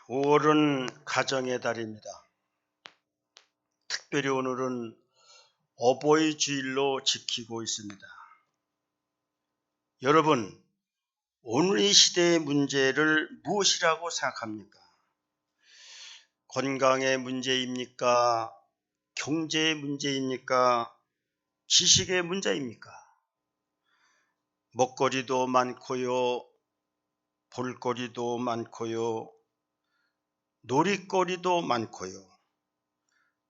5월은 가정의 달입니다. 특별히 오늘은 어버이 주일로 지키고 있습니다. 여러분, 오늘 이 시대의 문제를 무엇이라고 생각합니까? 건강의 문제입니까? 경제의 문제입니까? 지식의 문제입니까? 먹거리도 많고요, 볼거리도 많고요, 놀이거리도 많고요.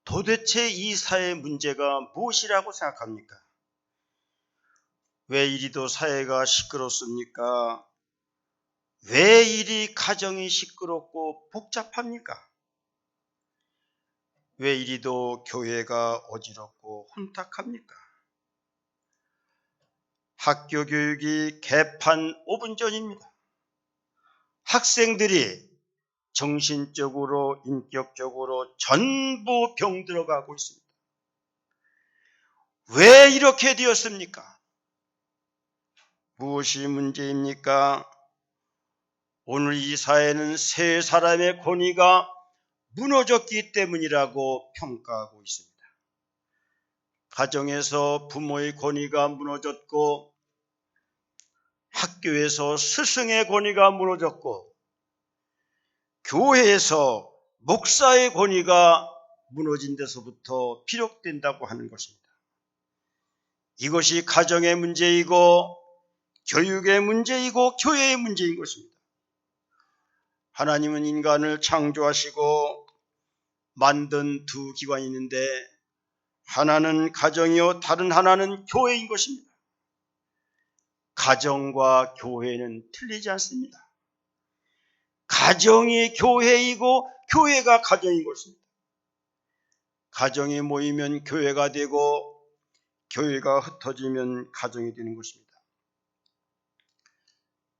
도대체 이 사회의 문제가 무엇이라고 생각합니까? 왜 이리도 사회가 시끄럽습니까? 왜 이리 가정이 시끄럽고 복잡합니까? 왜 이리도 교회가 어지럽고 혼탁합니까? 학교 교육이 개판 5분 전입니다. 학생들이 정신적으로, 인격적으로 전부 병들어가고 있습니다. 왜 이렇게 되었습니까? 무엇이 문제입니까? 오늘 이 사회는 세 사람의 권위가 무너졌기 때문이라고 평가하고 있습니다. 가정에서 부모의 권위가 무너졌고, 학교에서 스승의 권위가 무너졌고, 교회에서 목사의 권위가 무너진 데서부터 비롯된다고 하는 것입니다. 이것이 가정의 문제이고 교육의 문제이고 교회의 문제인 것입니다. 하나님은 인간을 창조하시고 만든 두 기관이 있는데 하나는 가정이요 다른 하나는 교회인 것입니다. 가정과 교회는 틀리지 않습니다. 가정이 교회이고 교회가 가정인 것입니다. 가정이 모이면 교회가 되고 교회가 흩어지면 가정이 되는 것입니다.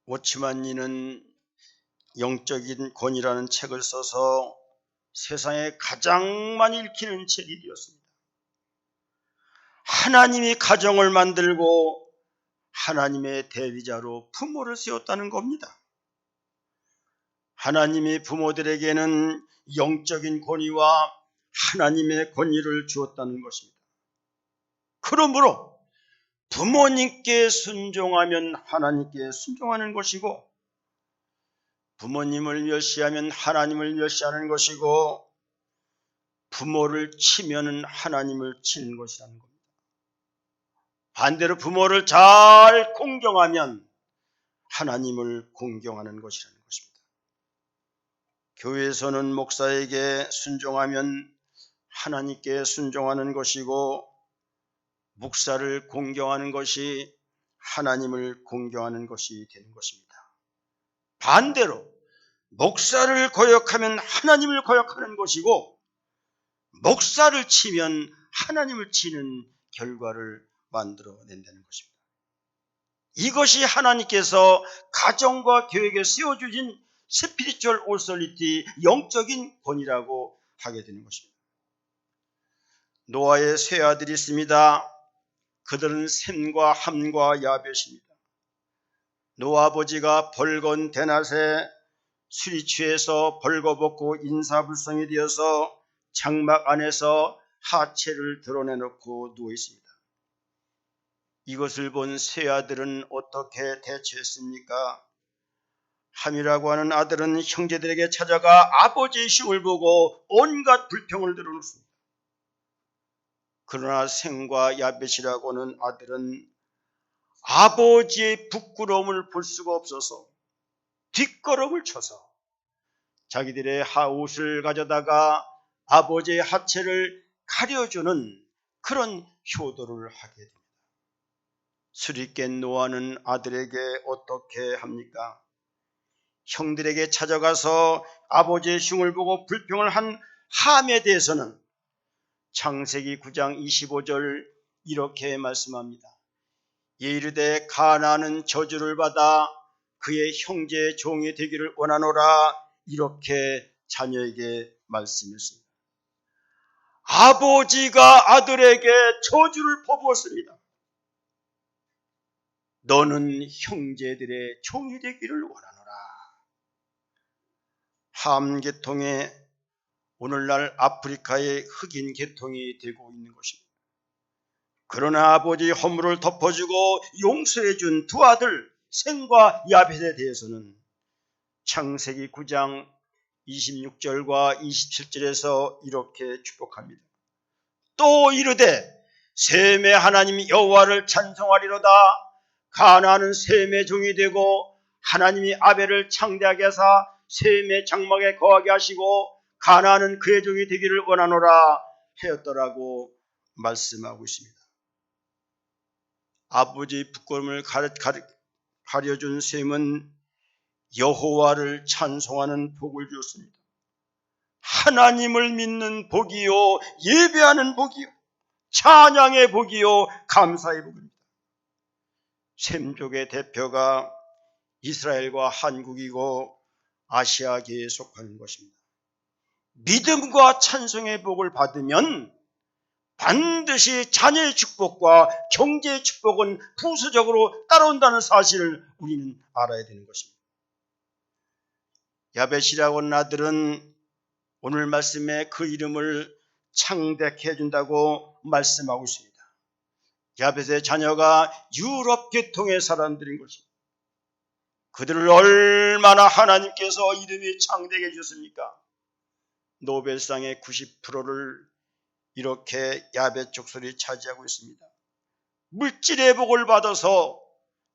워치만니는 영적인 권위라는 책을 써서 세상에 가장 많이 읽히는 책이 되었습니다. 하나님이 가정을 만들고 하나님의 대리자로 부모를 세웠다는 겁니다. 하나님이 부모들에게는 영적인 권위와 하나님의 권위를 주었다는 것입니다. 그러므로 부모님께 순종하면 하나님께 순종하는 것이고, 부모님을 멸시하면 하나님을 멸시하는 것이고, 부모를 치면 하나님을 치는 것이라는 겁니다. 반대로 부모를 잘 공경하면 하나님을 공경하는 것이라는 것입니다. 교회에서는 목사에게 순종하면 하나님께 순종하는 것이고, 목사를 공경하는 것이 하나님을 공경하는 것이 되는 것입니다. 반대로 목사를 거역하면 하나님을 거역하는 것이고, 목사를 치면 하나님을 치는 결과를 만들어낸다는 것입니다. 이것이 하나님께서 가정과 교회에 세워주신 스피리추얼 오소리티, 영적인 권위라고 하게 되는 것입니다. 노아의 세 아들이 있습니다. 그들은 셈과 함과 야벳입니다. 노아 아버지가 벌건 대낮에 술이 취해서 벌거벗고 인사불성이 되어서 장막 안에서 하체를 드러내놓고 누워 있습니다. 이것을 본 세 아들은 어떻게 대처했습니까? 함이라고 하는 아들은 형제들에게 찾아가 아버지의 흉을 보고 온갖 불평을 드러놓습니다. 그러나 셈과 야벳이라고 하는 아들은 아버지의 부끄러움을 볼 수가 없어서 뒷걸음을 쳐서 자기들의 옷을 가져다가 아버지의 하체를 가려주는 그런 효도를 하게 됩니다. 술이 깬 노아는 아들에게 어떻게 합니까? 형들에게 찾아가서 아버지의 흉을 보고 불평을 한 함에 대해서는 창세기 9장 25절 이렇게 말씀합니다. 이르되 가나안은 저주를 받아 그의 형제의 종이 되기를 원하노라, 이렇게 자녀에게 말씀했습니다. 아버지가 아들에게 저주를 퍼부었습니다. 너는 형제들의 종이 되기를 원하노라. 함 계통에 오늘날 아프리카의 흑인 계통이 되고 있는 것입니다. 그러나 아버지의 허물을 덮어주고 용서해준 두 아들 셈과 야벳에 대해서는 창세기 9장 26절과 27절에서 이렇게 축복합니다. 또 이르되 셈의 하나님 여호와를 찬송하리로다. 가나안은 셈의 종이 되고 하나님이 아벨을 창대하게 하사 셈의 장막에 거하게 하시고 가나안은 그의 종이 되기를 원하노라 하였더라고 말씀하고 있습니다. 아버지의 부끄러움을 가려준 셈은 여호와를 찬송하는 복을 주었습니다. 하나님을 믿는 복이요, 예배하는 복이요, 찬양의 복이요, 감사의 복입니다. 셈족의 대표가 이스라엘과 한국이고 아시아계에 속하는 것입니다. 믿음과 찬송의 복을 받으면 반드시 자녀의 축복과 경제의 축복은 부수적으로 따라온다는 사실을 우리는 알아야 되는 것입니다. 야벳이라고 하는 아들은 오늘 말씀에 그 이름을 창대케 해준다고 말씀하고 있습니다. 야벳의 자녀가 유럽 계통의 사람들인 것입니다. 그들을 얼마나 하나님께서 이름이 창대하게 해주셨습니까? 노벨상의 90%를 이렇게 야벳 족속이 차지하고 있습니다. 물질의 복을 받아서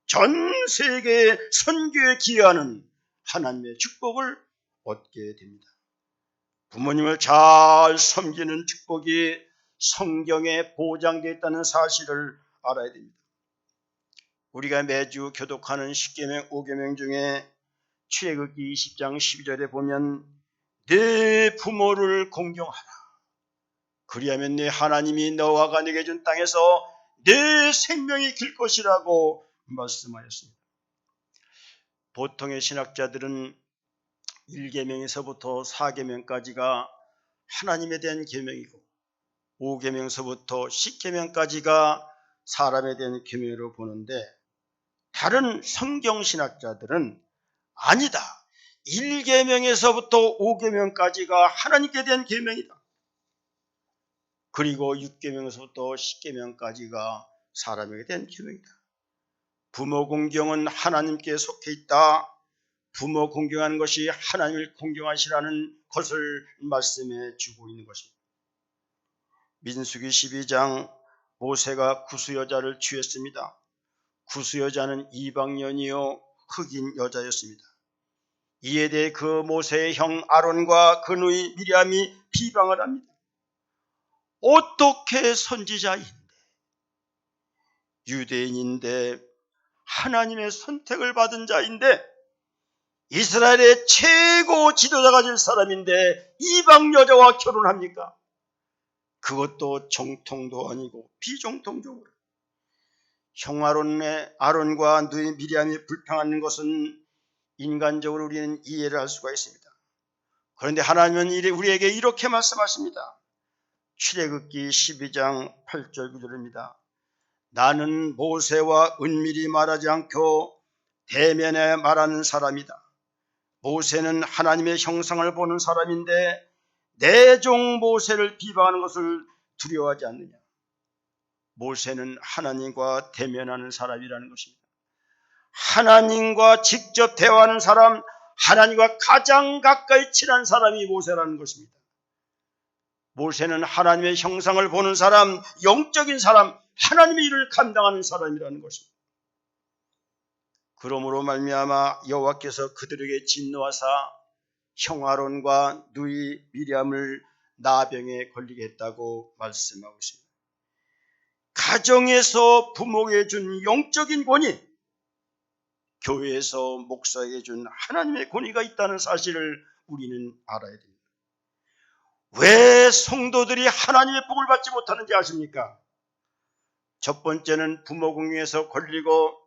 전 세계에 선교에 기여하는 하나님의 축복을 얻게 됩니다. 부모님을 잘 섬기는 축복이 성경에 보장되어 있다는 사실을 알아야 됩니다. 우리가 매주 교독하는 10계명, 5계명 중에 출애굽기 20장 12절에 보면 내 부모를 공경하라. 그리하면 내 하나님이 너와 내게 준 땅에서 내 생명이 길 것이라고 말씀하였습니다. 보통의 신학자들은 1계명에서부터 4계명까지가 하나님에 대한 계명이고 5계명서부터 10계명까지가 사람에 대한 계명으로 보는데 다른 성경신학자들은 아니다. 1계명에서부터 5계명까지가 하나님께 대한 계명이다. 그리고 6계명에서부터 10계명까지가 사람에게 대한 계명이다. 부모 공경은 하나님께 속해 있다. 부모 공경하는 것이 하나님을 공경하시라는 것을 말씀해 주고 있는 것입니다. 민수기 12장 모세가 구스 여자를 취했습니다. 구스 여자는 이방년이요 흑인 여자였습니다. 이에 대해 그 모세의 형 아론과 그 누이 미리암이 비방을 합니다. 어떻게 선지자인데 유대인인데 하나님의 선택을 받은 자인데 이스라엘의 최고 지도자가 될 사람인데 이방 여자와 결혼합니까? 그것도 정통도 아니고 비정통적으로. 형 아론과 누이 미리암이 불평하는 것은 인간적으로 우리는 이해를 할 수가 있습니다. 그런데 하나님은 우리에게 이렇게 말씀하십니다. 출애굽기 12장 8절 9절입니다. 나는 모세와 은밀히 말하지 않고 대면에 말하는 사람이다. 모세는 하나님의 형상을 보는 사람인데 내 종 모세를 비방하는 것을 두려워하지 않느냐. 모세는 하나님과 대면하는 사람이라는 것입니다. 하나님과 직접 대화하는 사람, 하나님과 가장 가까이 친한 사람이 모세라는 것입니다. 모세는 하나님의 형상을 보는 사람, 영적인 사람, 하나님의 일을 감당하는 사람이라는 것입니다. 그러므로 말미암아 여호와께서 그들에게 진노하사 형 아론과 누이 미리암을 나병에 걸리게 했다고 말씀하고 있습니다. 가정에서 부모에게 준 영적인 권위, 교회에서 목사에게 준 하나님의 권위가 있다는 사실을 우리는 알아야 됩니다. 왜 성도들이 하나님의 복을 받지 못하는지 아십니까? 첫 번째는 부모 공경에서 걸리고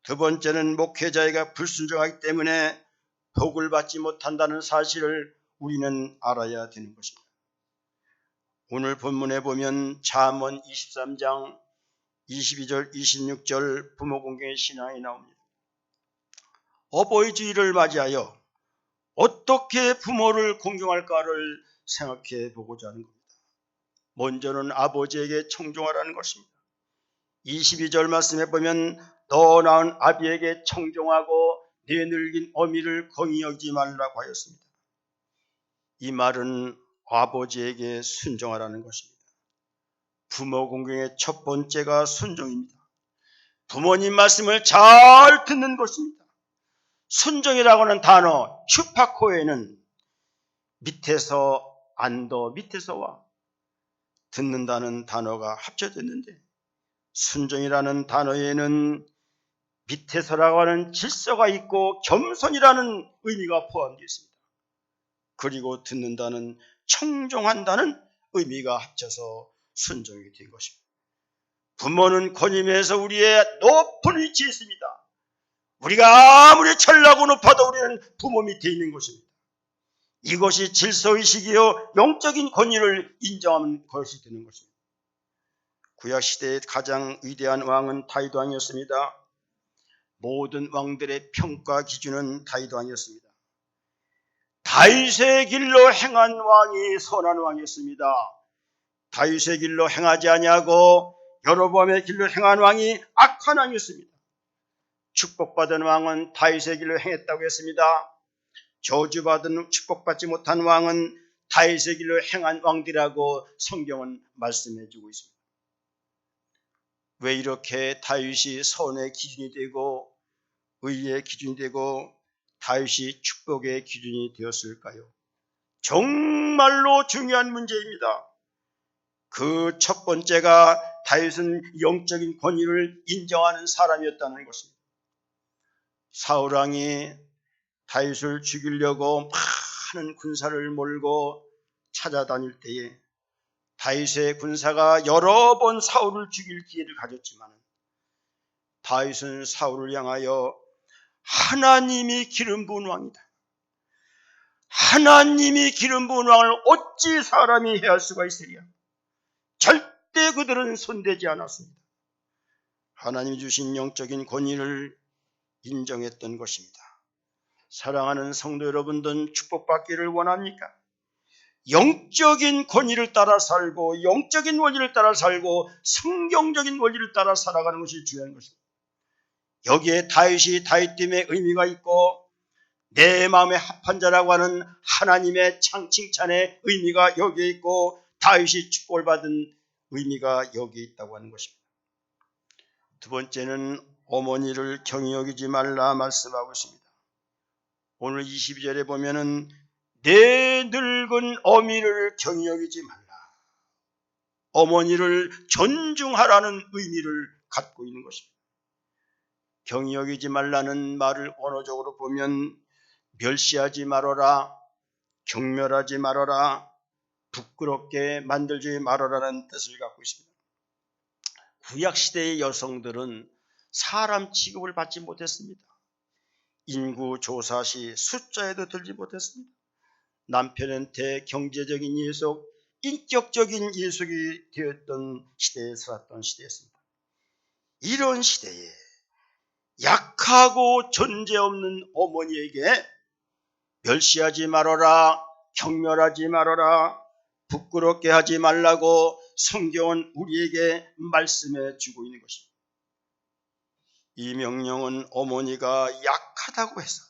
두 번째는 목회자에게 불순종하기 때문에 복을 받지 못한다는 사실을 우리는 알아야 되는 것입니다. 오늘 본문에 보면 잠언 23장 22절 26절 부모 공경의 신앙이 나옵니다. 어버이 주일을 맞이하여 어떻게 부모를 공경할까를 생각해 보고자 하는 겁니다. 먼저는 아버지에게 청종하라는 것입니다. 22절 말씀에 보면 너 낳은 아비에게 청종하고 내 늙은 어미를 긍히 여기지 말라고 하였습니다. 이 말은 아버지에게 순종하라는 것입니다. 부모 공경의 첫 번째가 순종입니다. 부모님 말씀을 잘 듣는 것입니다. 순종이라고 하는 단어 슈파코에는 밑에서 안더 밑에서와 듣는다는 단어가 합쳐졌는데, 순종이라는 단어에는 밑에서라고 하는 질서가 있고 겸손이라는 의미가 포함되어 있습니다. 그리고 듣는다는 청종한다는 의미가 합쳐서 순종이 된 것입니다. 부모는 권위에서 우리의 높은 위치에 있습니다. 우리가 아무리 철나고 높아도 우리는 부모 밑에 있는 것입니다. 이것이 질서의식이요 영적인 권위를 인정하는 것이 되는 것입니다. 구약시대의 가장 위대한 왕은 다윗 왕이었습니다. 모든 왕들의 평가 기준은 다윗 왕이었습니다. 다윗의 길로 행한 왕이 선한 왕이었습니다. 다윗의 길로 행하지 아니하고 여로보암의 길로 행한 왕이 악한 왕이었습니다. 축복받은 왕은 다윗의 길로 행했다고 했습니다. 저주받은 축복받지 못한 왕은 다윗의 길로 행한 왕들이라고 성경은 말씀해 주고 있습니다. 왜 이렇게 다윗이 선의 기준이 되고 의의 기준이 되고 다윗이 축복의 기준이 되었을까요? 정말로 중요한 문제입니다. 그 첫 번째가 다윗은 영적인 권위를 인정하는 사람이었다는 것입니다. 사울 왕이 다윗을 죽이려고 많은 군사를 몰고 찾아다닐 때에 다윗의 군사가 여러 번 사울을 죽일 기회를 가졌지만 다윗은 사울을 향하여 하나님이 기름 부은 왕이다. 하나님이 기름 부은 왕을 어찌 사람이 해할 수가 있으랴. 절대 그들은 손대지 않았습니다. 하나님이 주신 영적인 권위를 인정했던 것입니다. 사랑하는 성도 여러분들은 축복받기를 원합니까? 영적인 권위를 따라 살고 영적인 원리를 따라 살고 성경적인 원리를 따라 살아가는 것이 중요한 것입니다. 여기에 다윗이 다윗됨의 의미가 있고 내 마음에 합한 자라고 하는 하나님의 칭찬의 의미가 여기에 있고 다윗이 축복을 받은 의미가 여기에 있다고 하는 것입니다. 두 번째는 어머니를 경히 여기지 말라 말씀하고 있습니다. 오늘 22절에 보면은 내 늙은 어미를 경히 여기지 말라. 어머니를 존중하라는 의미를 갖고 있는 것입니다. 경히 여기지 말라는 말을 언어적으로 보면 멸시하지 말아라, 경멸하지 말아라, 부끄럽게 만들지 말아라는 뜻을 갖고 있습니다. 구약시대의 여성들은 사람 취급을 받지 못했습니다. 인구조사 시 숫자에도 들지 못했습니다. 남편한테 경제적인 예속, 인격적인 예속이 되었던 시대에 살았던 시대였습니다. 이런 시대에 약하고 존재 없는 어머니에게 멸시하지 말아라, 경멸하지 말아라, 부끄럽게 하지 말라고 성경은 우리에게 말씀해 주고 있는 것입니다. 이 명령은 어머니가 약하다고 해서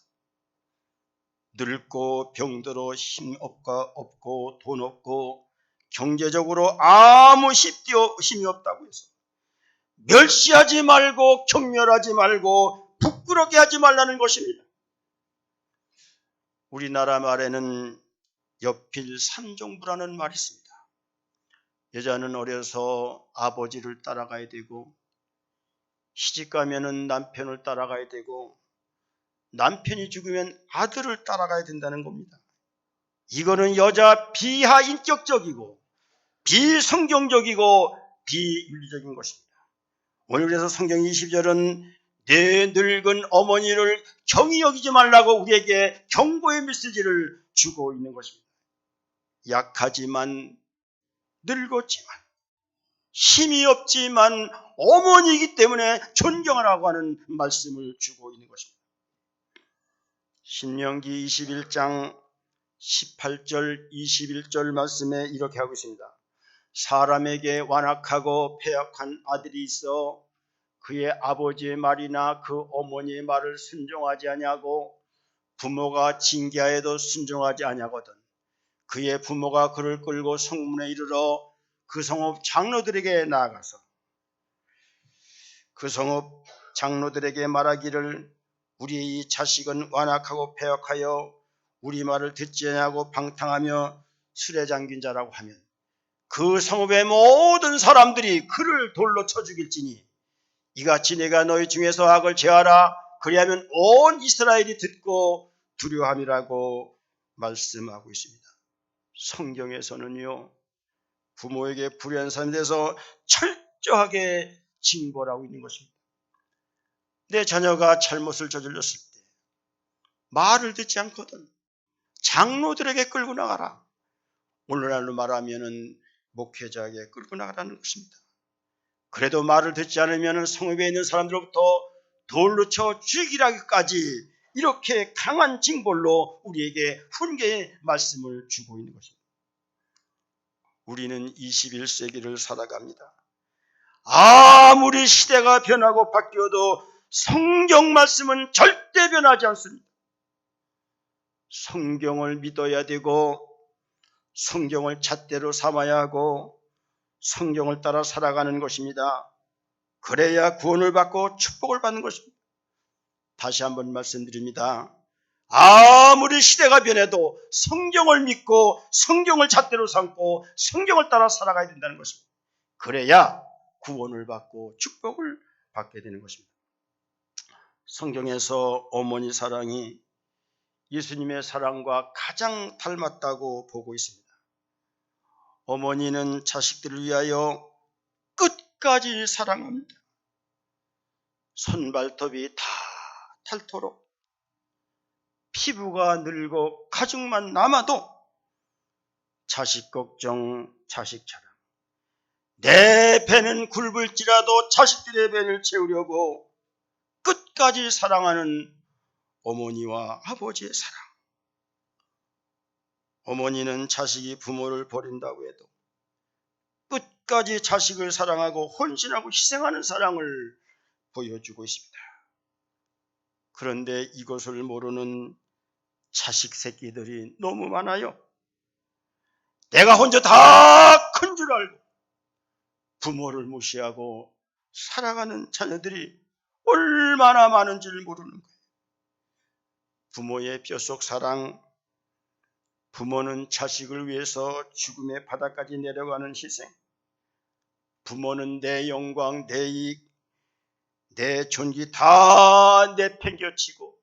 늙고 병들어 힘 없고 돈 없고 경제적으로 아무 힘이 없다고 해서 멸시하지 말고 경멸하지 말고 부끄럽게 하지 말라는 것입니다. 우리나라 말에는 여필 삼종부라는 말이 있습니다. 여자는 어려서 아버지를 따라가야 되고 시집가면은 남편을 따라가야 되고 남편이 죽으면 아들을 따라가야 된다는 겁니다. 이거는 여자 비하인격적이고 비성경적이고 비윤리적인 것입니다. 오늘 그래서 성경 20절은 내 늙은 어머니를 경히 여기지 말라고 우리에게 경고의 메시지를 주고 있는 것입니다. 약하지만 늙었지만 힘이 없지만 어머니이기 때문에 존경하라고 하는 말씀을 주고 있는 것입니다. 신명기 21장 18절 21절 말씀에 이렇게 하고 있습니다. 사람에게 완악하고 패역한 아들이 있어 그의 아버지의 말이나 그 어머니의 말을 순종하지 아니하고 부모가 징계하여도 순종하지 아니하거든 그의 부모가 그를 끌고 성문에 이르러 그 성읍 장로들에게 나아가서 그 성읍 장로들에게 말하기를 우리의 이 자식은 완악하고 패역하여 우리 말을 듣지 아니하고 방탕하며 술에 잠긴 자라고 하면 그 성읍의 모든 사람들이 그를 돌로 쳐 죽일지니 이같이 내가 너희 중에서 악을 제하라 그리하면 온 이스라엘이 듣고 두려워함이라고 말씀하고 있습니다. 성경에서는요 부모에게 불의한 사람에 대해서 철저하게 징벌하고 있는 것입니다. 내 자녀가 잘못을 저질렀을 때 말을 듣지 않거든 장로들에게 끌고 나가라. 오늘날로 말하면은 목회자에게 끌고 나가라는 것입니다. 그래도 말을 듣지 않으면 성읍에 있는 사람들로부터 돌로 쳐 죽이라기까지 이렇게 강한 징벌로 우리에게 훈계의 말씀을 주고 있는 것입니다. 우리는 21세기를 살아갑니다. 아무리 시대가 변하고 바뀌어도 성경 말씀은 절대 변하지 않습니다. 성경을 믿어야 되고 성경을 잣대로 삼아야 하고 성경을 따라 살아가는 것입니다. 그래야 구원을 받고 축복을 받는 것입니다. 다시 한번 말씀드립니다. 아무리 시대가 변해도 성경을 믿고 성경을 잣대로 삼고 성경을 따라 살아가야 된다는 것입니다. 그래야 구원을 받고 축복을 받게 되는 것입니다. 성경에서 어머니 사랑이 예수님의 사랑과 가장 닮았다고 보고 있습니다. 어머니는 자식들을 위하여 끝까지 사랑합니다. 손발톱이 다 닳도록 피부가 늙고 가죽만 남아도 자식 걱정, 자식 자랑. 내 배는 굵을지라도 자식들의 배를 채우려고 끝까지 사랑하는 어머니와 아버지의 사랑. 어머니는 자식이 부모를 버린다고 해도 끝까지 자식을 사랑하고 헌신하고 희생하는 사랑을 보여주고 있습니다. 그런데 이것을 모르는 자식 새끼들이 너무 많아요. 내가 혼자 다 큰 줄 알고 부모를 무시하고 살아가는 자녀들이 얼마나 많은지를 모르는 거예요. 부모의 뼛속 사랑, 부모는 자식을 위해서 죽음의 바닥까지 내려가는 희생, 부모는 내 영광, 내 이익, 내 존귀 다 내팽겨치고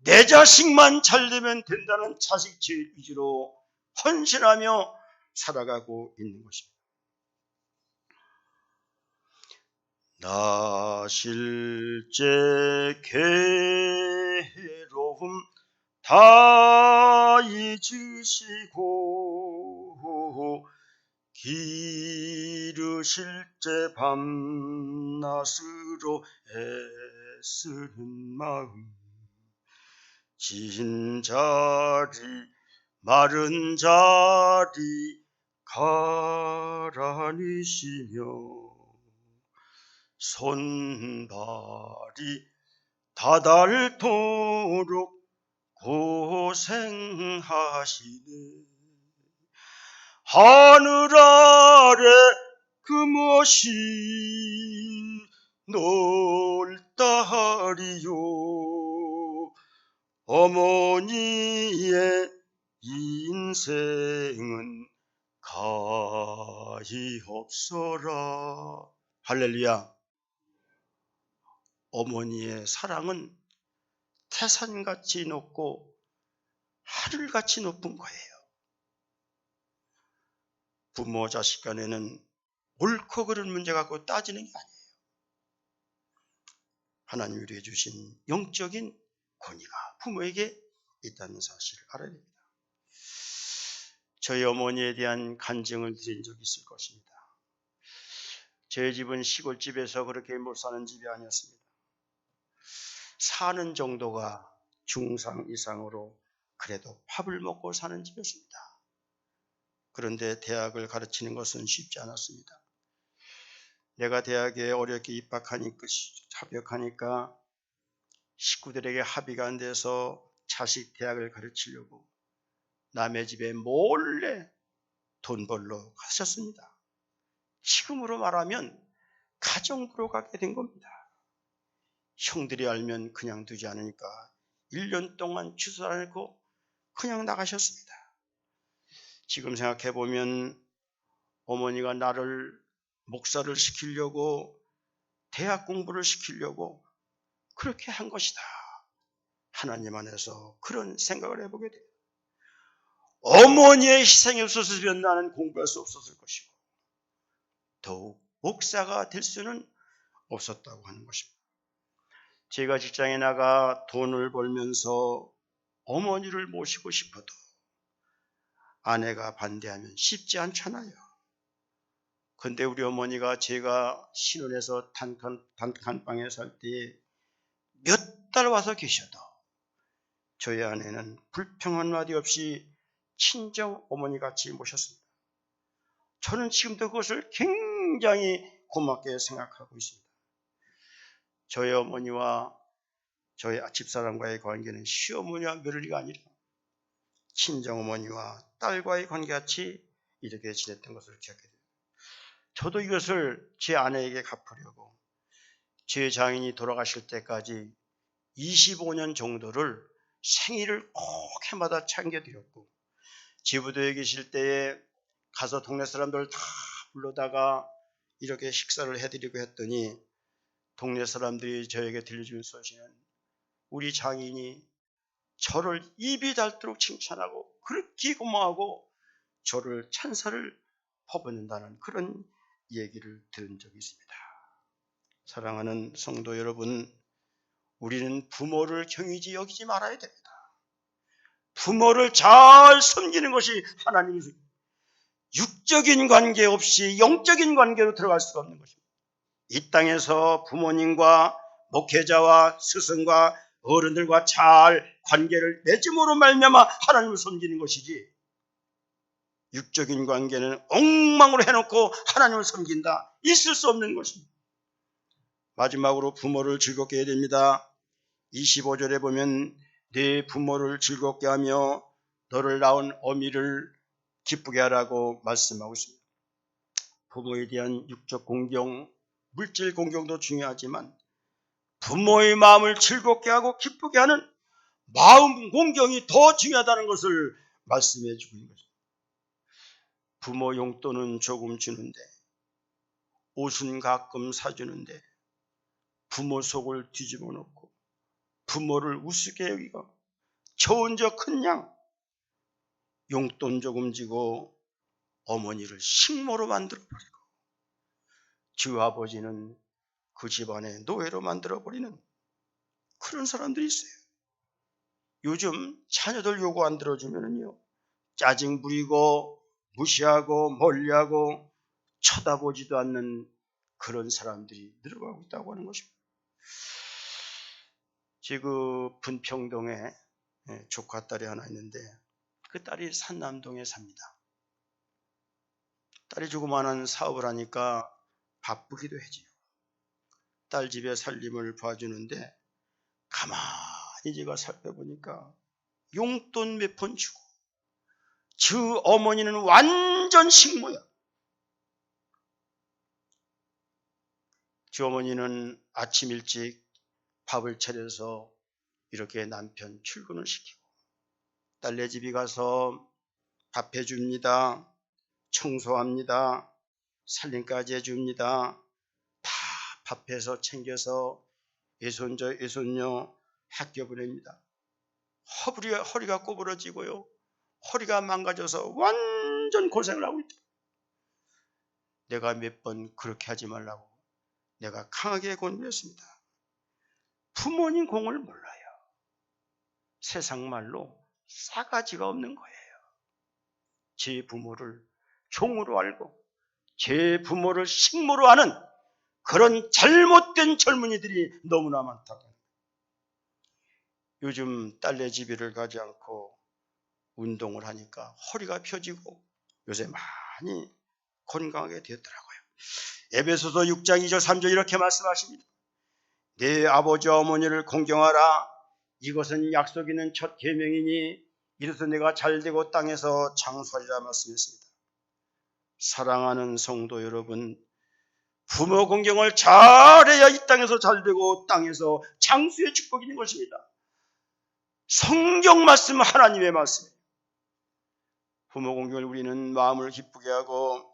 내 자식만 잘 되면 된다는 자식주의 위주로 헌신하며 살아가고 있는 것입니다. 나 실제 괴로움 다 잊으시고 기르실 때 밤낮으로 애쓰는 마음 진 자리 마른 자리 가라니시며 손발이 다닳도록 고생하시네. 하늘 아래 그 무엇이 넓다리요. 어머니의 인생은 가히 없어라. 할렐루야. 어머니의 사랑은 태산같이 높고 하늘같이 높은 거예요. 부모 자식 간에는 옳고 그른 문제 갖고 따지는 게 아니에요. 하나님이 우리에게 주신 영적인 권위가 부모에게 있다는 사실을 알아야 됩니다. 저희 어머니에 대한 간증을 드린 적이 있을 것입니다. 저희 집은 시골집에서 그렇게 못 사는 집이 아니었습니다. 사는 정도가 중상 이상으로 그래도 밥을 먹고 사는 집이었습니다. 그런데 대학을 가르치는 것은 쉽지 않았습니다. 내가 대학에 어렵게 합격하니까 식구들에게 합의가 안 돼서 자식 대학을 가르치려고 남의 집에 몰래 돈 벌러 가셨습니다. 지금으로 말하면 가정부로 가게 된 겁니다. 형들이 알면 그냥 두지 않으니까 1년 동안 주소 않고 그냥 나가셨습니다. 지금 생각해보면 어머니가 나를 목사를 시키려고 대학 공부를 시키려고 그렇게 한 것이다. 하나님 안에서 그런 생각을 해보게 돼요. 어머니의 희생이 없었으면 나는 공부할 수 없었을 것이고 더욱 목사가 될 수는 없었다고 하는 것입니다. 제가 직장에 나가 돈을 벌면서 어머니를 모시고 싶어도 아내가 반대하면 쉽지 않잖아요. 근데 우리 어머니가 제가 신혼에서 단칸방에 살 때 몇 달 와서 계셔도 저희 아내는 불평 한마디 없이 친정 어머니같이 모셨습니다. 저는 지금도 그것을 굉장히 고맙게 생각하고 있습니다. 저희 어머니와 저희 집사람과의 관계는 시어머니와 며느리가 아니라 친정어머니와 딸과의 관계같이 이렇게 지냈던 것을 기억해요. 저도 이것을 제 아내에게 갚으려고 제 장인이 돌아가실 때까지 25년 정도를 생일을 꼭 해마다 챙겨드렸고 제부도에 계실 때에 가서 동네 사람들 다 불러다가 이렇게 식사를 해드리고 했더니 동네 사람들이 저에게 들려주는 소식은 우리 장인이 저를 입이 닳도록 칭찬하고 그렇게 고마워하고 저를 찬사를 퍼붓는다는 그런 얘기를 들은 적이 있습니다. 사랑하는 성도 여러분, 우리는 부모를 경이지 여기지 말아야 됩니다. 부모를 잘 섬기는 것이 하나님의 육적인 관계 없이 영적인 관계로 들어갈 수가 없는 것입니다. 이 땅에서 부모님과 목회자와 스승과 어른들과 잘 관계를 맺음으로 말미암아 하나님을 섬기는 것이지 육적인 관계는 엉망으로 해놓고 하나님을 섬긴다. 있을 수 없는 것입니다. 마지막으로 부모를 즐겁게 해야 됩니다. 25절에 보면 네 부모를 즐겁게 하며 너를 낳은 어미를 기쁘게 하라고 말씀하고 있습니다. 부모에 대한 육적 공경, 물질 공경도 중요하지만 부모의 마음을 즐겁게 하고 기쁘게 하는 마음 공경이 더 중요하다는 것을 말씀해 주고 있는 것입니다. 부모 용돈은 조금 주는데 옷은 가끔 사주는데 부모 속을 뒤집어 놓고 부모를 우습게 여기고 저 혼자 큰 양 용돈 조금 주고 어머니를 식모로 만들어버리고 주 아버지는 그 집안의 노예로 만들어버리는 그런 사람들이 있어요. 요즘 자녀들 요구 안 들어주면요 짜증 부리고 무시하고 멀리하고 쳐다보지도 않는 그런 사람들이 늘어가고 있다고 하는 것입니다. 지금 분평동에 조카 딸이 하나 있는데 그 딸이 산남동에 삽니다. 딸이 조그마한 사업을 하니까 바쁘기도 해지요. 딸 집에 살림을 봐주는데 가만히 제가 살펴보니까 용돈 몇 푼 주고 주 어머니는 완전 식모야. 주 어머니는 아침 일찍 밥을 차려서 이렇게 남편 출근을 시키고 딸네 집에 가서 밥 해줍니다. 청소합니다. 살림까지 해줍니다. 다 밥해서 챙겨서 애손자 애손녀 학교 보냅니다. 허리가 꼬부러지고요. 허리가 망가져서 완전 고생을 하고 있다. 내가 몇 번 그렇게 하지 말라고 내가 강하게 권유했습니다. 부모님 공을 몰라요. 세상 말로 싸가지가 없는 거예요. 제 부모를 종으로 알고 제 부모를 식모로 하는 그런 잘못된 젊은이들이 너무나 많다고. 요즘 딸내집이를 가지 않고 운동을 하니까 허리가 펴지고 요새 많이 건강하게 되었더라고요. 에베소서 6장 2절 3절 이렇게 말씀하십니다. 내 아버지와 어머니를 공경하라. 이것은 약속 있는 첫 계명이니 이로써 내가 잘되고 땅에서 장수하리라 말씀했습니다. 사랑하는 성도 여러분, 부모 공경을 잘해야 이 땅에서 잘되고 땅에서 장수의 축복이 있는 것입니다. 성경 말씀, 하나님의 말씀이에요. 부모 공경을 우리는 마음을 기쁘게 하고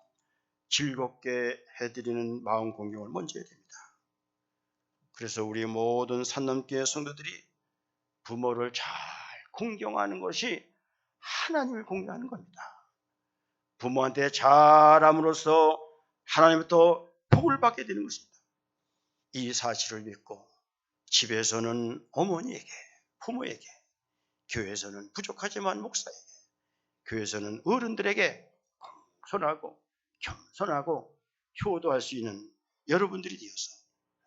즐겁게 해드리는 마음 공경을 먼저 해야 됩니다. 그래서 우리 모든 산넘교회 성도들이 부모를 잘 공경하는 것이 하나님을 공경하는 겁니다. 부모한테 잘함으로써 하나님부터 복을 받게 되는 것입니다. 이 사실을 믿고 집에서는 어머니에게, 부모에게, 교회에서는 부족하지만 목사에게, 교회에서는 어른들에게 공손하고 겸손하고 효도할 수 있는 여러분들이 되어서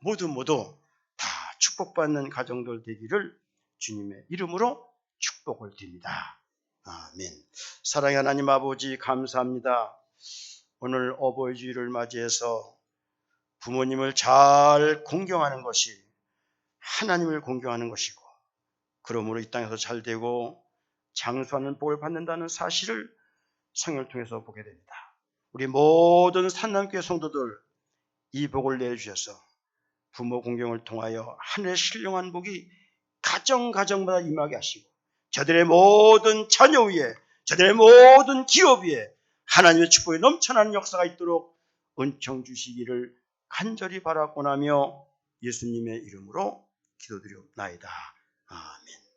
모두 다 축복받는 가정들 되기를 주님의 이름으로 축복을 드립니다. 아멘. 사랑의 하나님 아버지, 감사합니다. 오늘 어버이 주일을 맞이해서 부모님을 잘 공경하는 것이 하나님을 공경하는 것이고, 그러므로 이 땅에서 잘되고 장수하는 복을 받는다는 사실을 성경을 통해서 보게 됩니다. 우리 모든 산남교회 성도들 이 복을 내주셔서 부모 공경을 통하여 하늘의 신령한 복이 가정마다 임하게 하시고, 저들의 모든 자녀 위에, 저들의 모든 기업 위에 하나님의 축복이 넘쳐나는 역사가 있도록 은총 주시기를 간절히 바라고나며 예수님의 이름으로 기도드리옵나이다. 아멘.